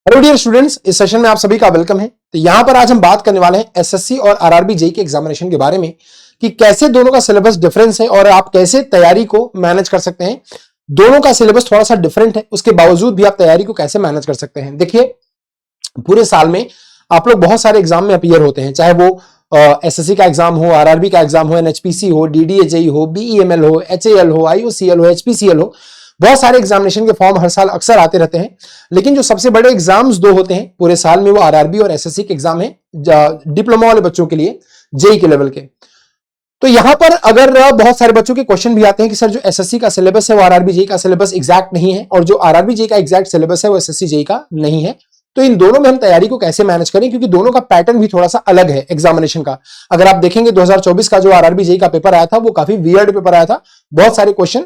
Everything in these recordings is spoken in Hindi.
हेलो डियर स्टूडेंट्स, इस सेशन में आप सभी का वेलकम है। तो यहां पर आज हम बात करने वाले हैं एसएससी और आरआरबी जेईई के एग्जामिनेशन के बारे में कि कैसे दोनों का सिलेबस डिफरेंस है और आप कैसे तैयारी को मैनेज कर सकते हैं। दोनों का सिलेबस थोड़ा सा डिफरेंट है, उसके बावजूद भी आप तैयारी को कैसे मैनेज कर सकते हैं। देखिए, पूरे साल में आप लोग बहुत सारे एग्जाम में अपीयर होते हैं, चाहे वो एसएससी का एग्जाम हो, आरआरबी का एग्जाम हो, एनएचपीसी हो, डीडीए जेईई हो, बीईएमएल हो, एचएएल हो, आईओसीएल हो, एचपीसीएल हो। बहुत सारे एग्जामिनेशन के फॉर्म हर साल अक्सर आते रहते हैं, लेकिन जो सबसे बड़े एग्जाम्स दो होते हैं पूरे साल में, वो आरआरबी और एसएससी के एग्जाम है डिप्लोमा वाले बच्चों के लिए, जेईई के लेवल के। तो यहां पर अगर बहुत सारे बच्चों के क्वेश्चन भी आते हैं कि सर, जो एसएससी का सिलेबस है वो आरआरबी जेईई का सिलेबस एग्जैक्ट नहीं है, और जो आरआरबी जेईई का एग्जैक्ट सिलेबस है वो एसएससी जेईई का नहीं है। तो इन दोनों में हम तैयारी को कैसे मैनेज करें, क्योंकि दोनों का पैटर्न भी थोड़ा सा अलग है एग्जामिनेशन का। अगर आप देखेंगे 2024 का जो आरआरबी जेईई का पेपर आया था वो काफी वियर्ड पेपर आया था, बहुत सारे क्वेश्चन,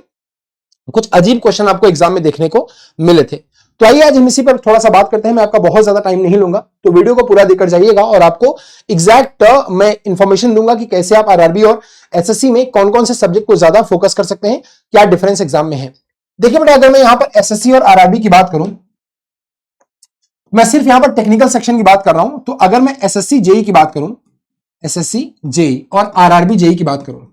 कुछ अजीब क्वेश्चन आपको एग्जाम में देखने को मिले थे। तो आइए आज हम इसी पर थोड़ा सा बात करते हैं। मैं आपका बहुत ज्यादा टाइम नहीं लूंगा, तो वीडियो को पूरा देखकर जाइएगा और आपको एग्जैक्ट मैं इंफॉर्मेशन दूंगा कि कैसे आप आरआरबी और एसएससी में कौन कौन से सब्जेक्ट को ज्यादा फोकस कर सकते हैं, क्या डिफरेंस एग्जाम में है। देखिए बेटा, अगर मैं यहां पर एसएससी और आरआरबी की बात करूं, मैं सिर्फ यहां पर टेक्निकल सेक्शन की बात कर रहा हूं। तो अगर मैं एसएससी जेईई की बात करूं, एसएससी जेईई और आरआरबी जेईई की बात करूं,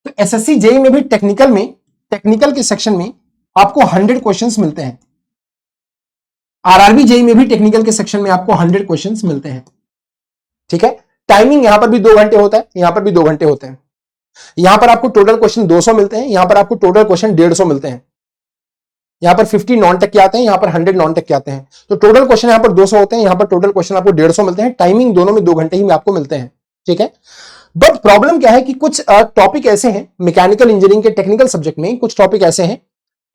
तो एसएससी जेईई में भी टेक्निकल के सेक्शन में आपको 100 क्वेश्चंस मिलते हैं। आरआरबी जेईई में भी टेक्निकल के सेक्शन में आपको 100 क्वेश्चंस मिलते हैं। ठीक है, टाइमिंग यहां पर भी 2 घंटे होता है, यहां पर भी 2 घंटे होते हैं। यहां पर आपको टोटल क्वेश्चन 200 मिलते हैं, यहां पर आपको टोटल क्वेश्चन 150 मिलते हैं। यहां पर 50 नॉन टेक के आते हैं, यहां पर 100 नॉन टेक के आते हैं। तो टोटल क्वेश्चन यहां पर 200 होते हैं, यहां पर टोटल क्वेश्चन आपको 150 मिलते हैं। टाइमिंग दोनों में 2 घंटे ही आपको मिलते हैं। ठीक है, बट प्रॉब्लम क्या है कि कुछ टॉपिक ऐसे हैं मैकेनिकल इंजीनियरिंग के टेक्निकल सब्जेक्ट में, कुछ टॉपिक ऐसे हैं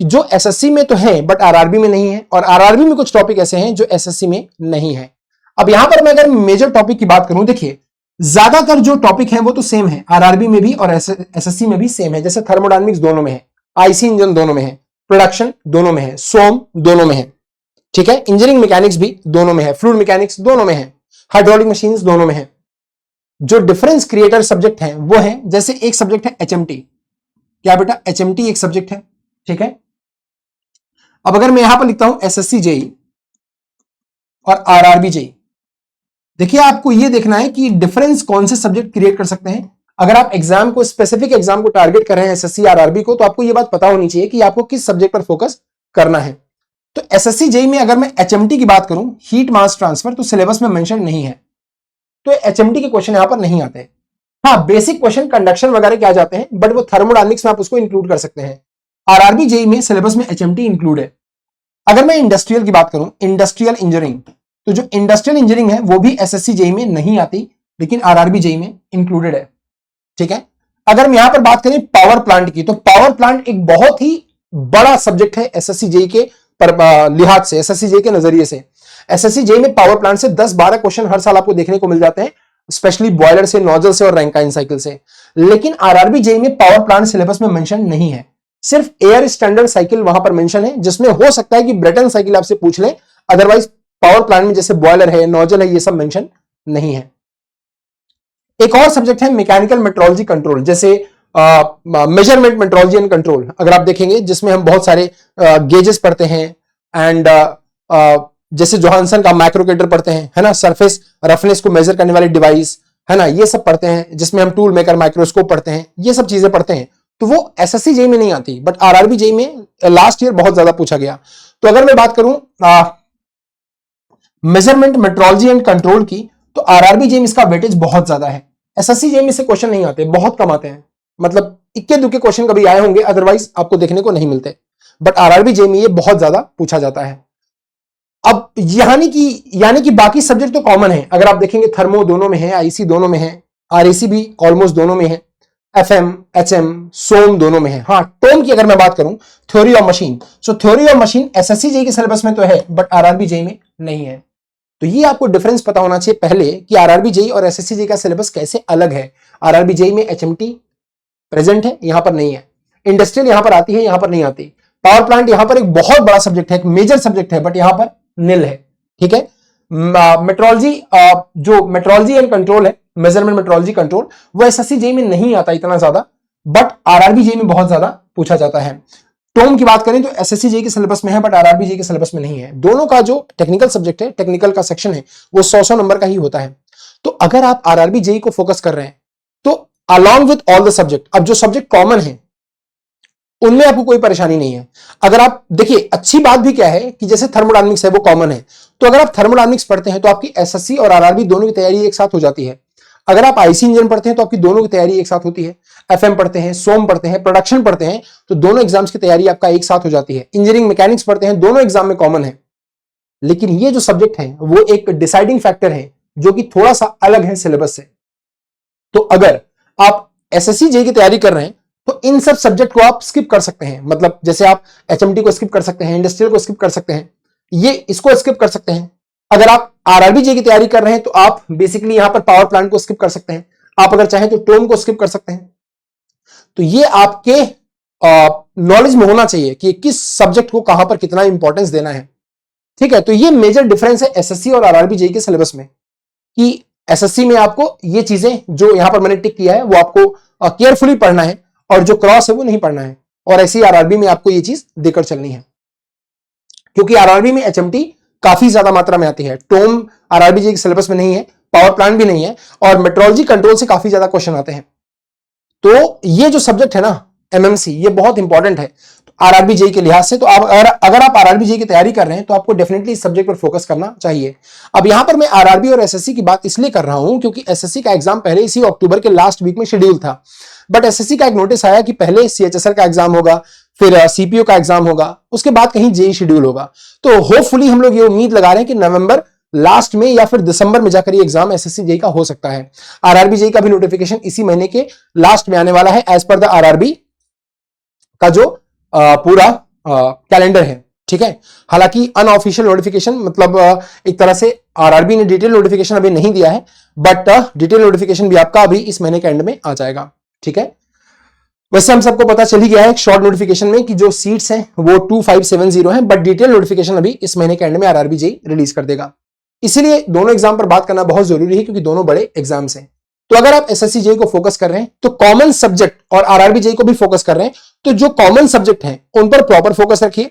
जो एसएससी में तो है बट आरआरबी में नहीं है, और आरआरबी में कुछ टॉपिक ऐसे हैं जो एसएससी में नहीं है। अब यहां पर मैं अगर मेजर टॉपिक की बात करूं, देखिए ज्यादातर जो टॉपिक है वो तो सेम है, आरआरबी में भी और एसएससी में भी सेम है। जैसे थर्मोडायनामिक्स दोनों में है, आईसी इंजन दोनों में है, प्रोडक्शन दोनों में है, सोम दोनों में है। ठीक है, इंजीनियरिंग मैकेनिक्स भी दोनों में है, फ्लूइड मैकेनिक्स दोनों में है, हाइड्रोलिक मशीन्स दोनों में है। जो डिफरेंस क्रिएटर सब्जेक्ट है वो है, जैसे एक सब्जेक्ट है एचएमटी। क्या बेटा, एचएमटी एक सब्जेक्ट है। ठीक है, अब अगर मैं यहां पर लिखता हूं एसएससी जेईई और आरआरबी जेईई, देखिए आपको यह देखना है कि डिफरेंस कौन से सब्जेक्ट क्रिएट कर सकते हैं। अगर आप एग्जाम को, स्पेसिफिक एग्जाम को टारगेट कर रहे हैं एसएससी आरआरबी को, तो आपको यह बात पता होनी चाहिए कि आपको किस सब्जेक्ट पर फोकस करना है। तो एसएससी जेईई में अगर मैं एचएमटी की बात करूं, हीट मास ट्रांसफर, तो सिलेबस में मेंशन नहीं है, तो एचएमटी के क्वेश्चन यहां पर नहीं आते हैं। हाँ, बेसिक क्वेश्चन कंडक्शन वगैरह के आ जाते हैं, बट वो थर्मोडायनामिक्स में आप उसको इंक्लूड कर सकते हैं। आरआरबी जेईई में सिलेबस में एचएमटी इंक्लूड है। अगर मैं इंडस्ट्रियल की बात करूं, इंडस्ट्रियल इंजीनियरिंग, तो जो इंडस्ट्रियल इंजीनियरिंग है वो भी एसएससी जेईई में नहीं आती, लेकिन आरआरबी जेईई में इंक्लूडेड है। ठीक है, अगर हम यहां पर बात करें पावर प्लांट की, तो पावर प्लांट एक बहुत ही बड़ा सब्जेक्ट है एसएससी जेईई के लिहाज से, एसएससी जेईई के नजरिए से। एसएससी जेईई में पावर प्लांट से 10-12 क्वेश्चन हर साल आपको देखने को मिल जाते हैं, स्पेशली बॉयलर से, नोजल से और रैंकाइन साइकिल से। लेकिन आरआरबी जेईई में पावर प्लांट सिलेबस में मेंशन नहीं है, सिर्फ एयर स्टैंडर्ड साइकिल वहां पर मेंशन है, जिसमें हो सकता है कि ब्रेटन साइकिल आपसे पूछ ले, अदरवाइज पावर प्लांट में जैसे बॉयलर है, नोजल है, ये सब मेंशन नहीं है। एक और सब्जेक्ट है मैकेनिकल मेट्रोलॉजी कंट्रोल, जैसे मेजरमेंट मेट्रोलॉजी एंड कंट्रोल, अगर आप देखेंगे जिसमें हम बहुत सारे गेजेस पढ़ते हैं, एंड जैसे जोहानसन का माइक्रोकेटर पढ़ते हैं, है ना, सरफेस रफनेस को मेजर करने वाली डिवाइस, है ना, ये सब पढ़ते हैं, जिसमें हम टूल मेकर माइक्रोस्कोप पढ़ते हैं, ये सब चीजें पढ़ते हैं। तो वो एसएससी जेईई में नहीं आती, बट आरआरबी जेईई में लास्ट ईयर बहुत ज्यादा पूछा गया। तो अगर मैं बात करूं मेजरमेंट मेट्रोलॉजी एंड कंट्रोल की, तो आरआरबी जेईई में इसका वेटेज बहुत ज्यादा है। एसएससी जेईई में से क्वेश्चन नहीं आते, बहुत कम आते हैं, मतलब इक्के दुक्के क्वेश्चन कभी आए होंगे, अदरवाइज आपको देखने को नहीं मिलते, बट आरआरबी जेईई में ये बहुत ज्यादा पूछा जाता है। अब यानी कि बाकी सब्जेक्ट तो कॉमन है। अगर आप देखेंगे थर्मो दोनों में है, आईसी दोनों में है, आरएसी भी ऑलमोस्ट दोनों में है, एफएम, एचएम, सोम दोनों में है। हाँ, टोम की अगर मैं बात करूं, theory of machine, so theory of machine SSC JEE के सिलेबस में तो है, बट आरआरबी जेईई में नहीं है। तो ये आपको डिफरेंस पता होना चाहिए पहले कि आरआरबी जेईई और एसएससी जेईई का सिलेबस कैसे अलग है। आरआरबी जेईई में एचएमटी प्रेजेंट है, यहां पर नहीं है। इंडस्ट्रियल यहां पर आती है, यहां पर नहीं आती। पावर प्लांट यहां पर एक बहुत बड़ा सब्जेक्ट है, एक मेजर सब्जेक्ट है, बट यहां पर निल है। ठीक है, मेट्रोलॉजी, जो मेट्रोलॉजी एंड कंट्रोल है, मेजरमेंट मेट्रोलॉजी कंट्रोल, वो एसएससी जेईई में नहीं आता इतना ज्यादा, बट आरआरबी जेईई में बहुत ज्यादा पूछा जाता है। टोम की बात करें तो एसएससी जेईई के सिलेबस में है बट आरआरबी जेईई के सिलेबस में नहीं है। दोनों का जो टेक्निकल सब्जेक्ट है, टेक्निकल का सेक्शन है, वो 100 नंबर का ही होता है। तो अगर आप आरआरबी जेईई को फोकस कर रहे हैं तो along with all the subject, अब जो सब्जेक्ट कॉमन है उनमें आपको कोई परेशानी नहीं है। अगर आप देखिए, अच्छी बात भी क्या है कि जैसे थर्मोडायनामिक्स है वो कॉमन है, तो अगर आप थर्मोडायनामिक्स पढ़ते हैं तो आपकी एसएससी और आरआरबी दोनों की तैयारी एक साथ हो जाती है। अगर आप आईसी इंजन पढ़ते हैं तो आपकी दोनों की तैयारी एक साथ होती है। एफएम पढ़ते हैं, सोम पढ़ते हैं, प्रोडक्शन पढ़ते हैं, तो दोनों एग्जाम्स की तैयारी आपका एक साथ हो जाती है। इंजीनियरिंग मैकेनिक्स पढ़ते हैं, दोनों एग्जाम में कॉमन है। लेकिन ये जो सब्जेक्ट है वो एक डिसाइडिंग फैक्टर है जो कि थोड़ा सा अलग है सिलेबस से। तो अगर आप एसएससी जेईई की तैयारी कर रहे हैं तो इन सब सब्जेक्ट को आप स्किप कर सकते हैं। मतलब जैसे आप एचएमटी को स्किप कर सकते हैं, इंडस्ट्रियल को स्किप कर सकते हैं, ये इसको स्किप कर सकते हैं। अगर आप आरआरबी जेईई की तैयारी कर रहे हैं तो आप बेसिकली यहां पर पावर प्लांट को स्किप कर सकते हैं। आप अगर चाहें तो टोम को स्किप कर सकते हैं। तो ये आपके नॉलेज में होना चाहिए कि किस सब्जेक्ट को कहां पर कितना इंपॉर्टेंस देना है। ठीक है, तो ये मेजर डिफरेंस है एसएससी और आरआरबी जेईई के सिलेबस में, कि एसएससी में आपको ये चीजें जो यहां पर मैंने टिक किया है वो आपको केयरफुली पढ़ना है और जो क्रॉस है वो नहीं पढ़ना है। और ऐसे ही आरआरबी में आपको ये चीज देकर चलनी है, क्योंकि आरआरबी में एचएमटी काफी ज्यादा मात्रा में आती है। टोम आरआरबी जेईई के सिलेबस में नहीं है, पावर प्लांट भी नहीं है, और मेट्रोलॉजी कंट्रोल से काफी ज्यादा क्वेश्चन आते हैं। तो ये जो सब्जेक्ट है ना एमएमसी, ये बहुत इंपॉर्टेंट है आरआरबी जेईई के लिहाज से। तो आप अगर आप आरआरबी जेईई की तैयारी कर रहे हैं तो आपको डेफिनेटली इस सब्जेक्ट पर फोकस करना चाहिए। अब यहां पर मैं आरआरबी और एसएससी की बात इसलिए कर रहा हूं क्योंकि एसएससी का एग्जाम पहले इसी अक्टूबर के लास्ट वीक में शेड्यूल था, बट एसएससी का एक नोटिस आया कि पहले सीएचएसएल का एग्जाम होगा, फिर सीपीओ का एग्जाम होगा, उसके बाद कहीं जेईई शेड्यूल होगा। तो होपफुली हम लोग ये उम्मीद लगा रहे हैं कि नवंबर लास्ट में या फिर दिसंबर में जाकर ये एग्जाम एसएससी जेईई का हो सकता है। आरआरबी जेईई का भी नोटिफिकेशन इसी महीने के लास्ट में आने वाला है एज पर द आरआरबी का जो पूरा कैलेंडर है। ठीक है, हालांकि अनऑफिशियल नोटिफिकेशन, मतलब एक तरह से आरआरबी ने डिटेल नोटिफिकेशन अभी नहीं दिया है, बट डिटेल नोटिफिकेशन भी आपका अभी इस महीने के एंड में आ जाएगा। ठीक है, वैसे हम सबको पता चल ही गया है शॉर्ट नोटिफिकेशन में कि जो सीट्स हैं वो 2570 हैं, बट डिटेल नोटिफिकेशन अभी इस महीने के एंड में आरआरबी जेईई रिलीज कर देगा। इसीलिए दोनों एग्जाम पर बात करना बहुत जरूरी है क्योंकि दोनों बड़े एग्जाम्स हैं। तो अगर आप एसएससी जेईई को फोकस कर रहे हैं तो कॉमन सब्जेक्ट, और आरआरबी जेईई को भी फोकस कर रहे हैं तो जो कॉमन सब्जेक्ट हैं उन पर प्रॉपर फोकस रखिए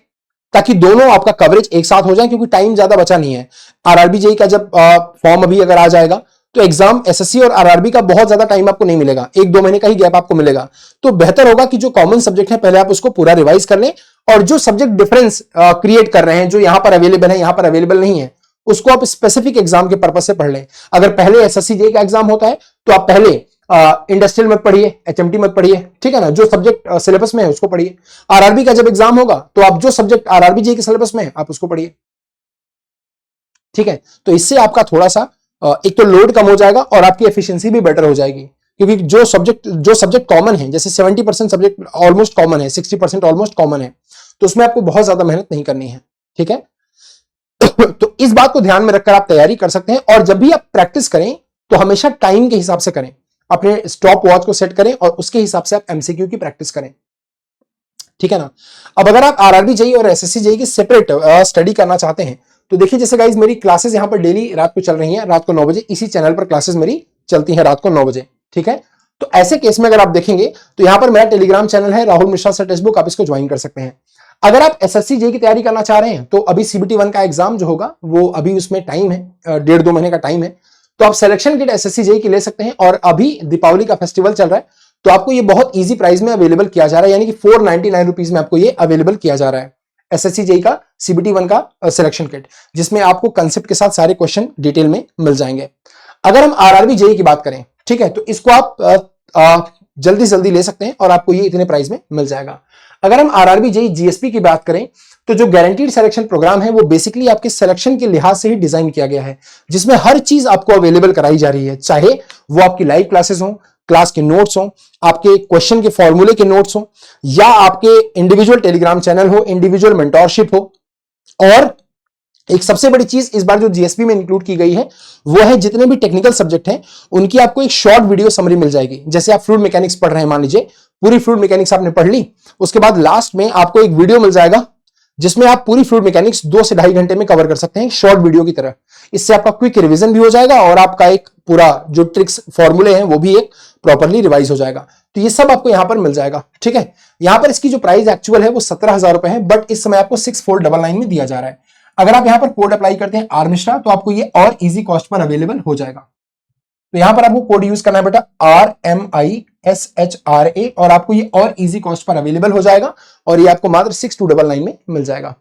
ताकि दोनों आपका कवरेज एक साथ हो जाए, क्योंकि टाइम ज्यादा बचा नहीं है। आरआरबी जेईई का जब फॉर्म अभी अगर आ जाएगा तो एग्जाम एसएससी और आरआरबी का बहुत ज्यादा टाइम आपको नहीं मिलेगा, 1-2 महीने का ही गैप आपको मिलेगा। तो बेहतर होगा कि जो कॉमन सब्जेक्ट है पहले आप उसको पूरा रिवाइज कर लें, और जो सब्जेक्ट डिफरेंस क्रिएट कर रहे हैं, जो यहां पर अवेलेबल है यहां पर अवेलेबल नहीं है, उसको आप स्पेसिफिक एग्जाम के पर्पज से पढ़ लें। अगर पहले एसएससी जेईई का एग्जाम होता है तो आप पहले इंडस्ट्रियल मत पढ़िए, एचएमटी मत पढ़िए, ठीक है ना, जो सब्जेक्ट सिलेबस में है उसको पढ़िए। आरआरबी का जब एग्जाम होगा तो आप जो सब्जेक्ट आरआरबी जेईई के सिलेबस में है आप उसको पढ़िए। ठीक है, तो इससे आपका थोड़ा सा एक तो लोड कम हो जाएगा और आपकी एफिशिएंसी भी बेटर हो जाएगी, क्योंकि जो सब्जेक्ट कॉमन है, जैसे 70% सब्जेक्ट ऑलमोस्ट कॉमन है, 60% ऑलमोस्ट कॉमन है, तो उसमें आपको बहुत ज्यादा मेहनत नहीं करनी है। ठीक है, तो इस बात को ध्यान में रखकर आप तैयारी कर सकते हैं। और जब भी आप प्रैक्टिस करें तो हमेशा टाइम के हिसाब से करें, अपने स्टॉप वॉच को सेट करें और उसके हिसाब से आप एमसीक्यू की प्रैक्टिस करें। ठीक है ना। अब अगर आप आरआरबी जेईई और एसएससी जेईई की सेपरेट स्टडी करना चाहते हैं तो देखिए, जैसे गाइज मेरी क्लासेस यहां पर डेली रात को चल रही हैं, रात को 9 बजे इसी चैनल पर क्लासेस मेरी चलती हैं रात को 9 बजे। ठीक है, तो ऐसे केस में अगर आप देखेंगे तो यहां पर मेरा टेलीग्राम चैनल है Rahul Mishra sir text book, आप इसको ज्वाइन कर सकते हैं। अगर आप एसएससी जेईई की तैयारी करना चाह रहे हैं तो अभी सीबीटी 1 का एग्जाम जो होगा वो अभी उसमें टाइम है, 1.5-2 महीने का टाइम है, तो आप सिलेक्शन किट एसएससी जेईई की ले सकते हैं। और अभी दीपावली का फेस्टिवल चल रहा है तो आपको ये बहुत ईजी प्राइस में अवेलेबल किया जा रहा है, यानी कि 499 रुपीज में आपको ये अवेलेबल किया जा रहा है एसएससी जेईई का सीबीटी 1 का सिलेक्शन किट, जिसमें आपको कंसेप्ट के साथ सारे क्वेश्चन डिटेल में मिल जाएंगे। अगर हम आरआरबी जेईई की बात करें, ठीक है, तो इसको आप जल्दी जल्दी ले सकते हैं और आपको ये इतने प्राइस में मिल जाएगा। अगर हम आरआरबी जेईई जीएसपी की बात करें तो जो गारंटीड सिलेक्शन प्रोग्राम है वो बेसिकली आपके सिलेक्शन के लिहाज से ही डिजाइन किया गया है, जिसमें हर चीज आपको अवेलेबल कराई जा रही है, चाहे वो आपकी लाइव क्लासेस हो, क्लास के नोट्स हो, आपके क्वेश्चन के फॉर्मूले के नोट्स हो, या आपके इंडिविजुअल टेलीग्राम चैनल हो, इंडिविजुअल मेंटोरशिप हो। और एक सबसे बड़ी चीज इस बार जो जीएसपी में इंक्लूड की गई है वो है जितने भी टेक्निकल सब्जेक्ट हैं उनकी आपको एक शॉर्ट वीडियो समरी मिल जाएगी। जैसे आप फ्लूइड मैकेनिक्स पढ़ रहे हैं, मान लीजिए पूरी फ्लूइड मैकेनिक्स आपने पढ़ ली, उसके बाद लास्ट में आपको एक वीडियो मिल जाएगा जिसमें आप पूरी फ्लूइड मैकेनिक्स 2 से 2.5 घंटे में कवर कर सकते हैं शॉर्ट वीडियो की तरह। इससे आपका क्विक रिवीजन भी हो जाएगा और आपका एक पूरा जो ट्रिक्स फॉर्मूले हैं वो भी एक प्रॉपर्ली रिवाइज हो जाएगा। तो ये सब आपको यहां पर मिल जाएगा। ठीक है, यहां पर इसकी जो प्राइस एक्चुअल है वो 17,000 रुपए है, बट इस समय आपको 6499 में दिया जा रहा है। अगर आप यहां पर कोड अप्लाई करते हैं आर मिश्रा, तो आपको ये और इजी कॉस्ट पर अवेलेबल हो जाएगा। तो यहां पर आपको कोड यूज करना है बेटा RMISHRA, और आपको ये और इजी कॉस्ट पर अवेलेबल हो जाएगा, और ये आपको मात्र 6299 में मिल जाएगा।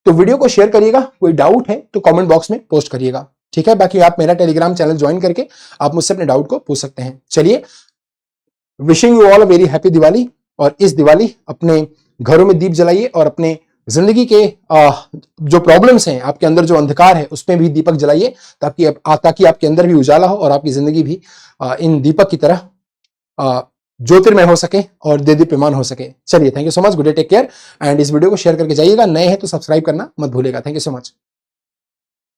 तो वीडियो को शेयर करिएगा, कोई डाउट है तो कमेंट बॉक्स में पोस्ट करिएगा। ठीक है, बाकी आप मेरा टेलीग्राम चैनल ज्वाइन करके आप मुझसे अपने डाउट को पूछ सकते हैं। चलिए, wishing you all a very happy Diwali, और इस दिवाली अपने घरों में दीप जलाइए और अपने जिंदगी के जो प्रॉब्लम्स हैं, आपके अंदर जो अंधकार है, उसमें भी दीपक जलाइए, ताकि आपके अंदर भी उजाला हो और आपकी जिंदगी भी इन दीपक की तरह ज्योतिर्मय हो सके और देदीप्यमान हो सके। चलिए, thank you so much, good day, take care, and इस वीडियो को शेयर करके जाइएगा। नए हैं तो सब्सक्राइब करना मत भूलिएगा। Thank you so much.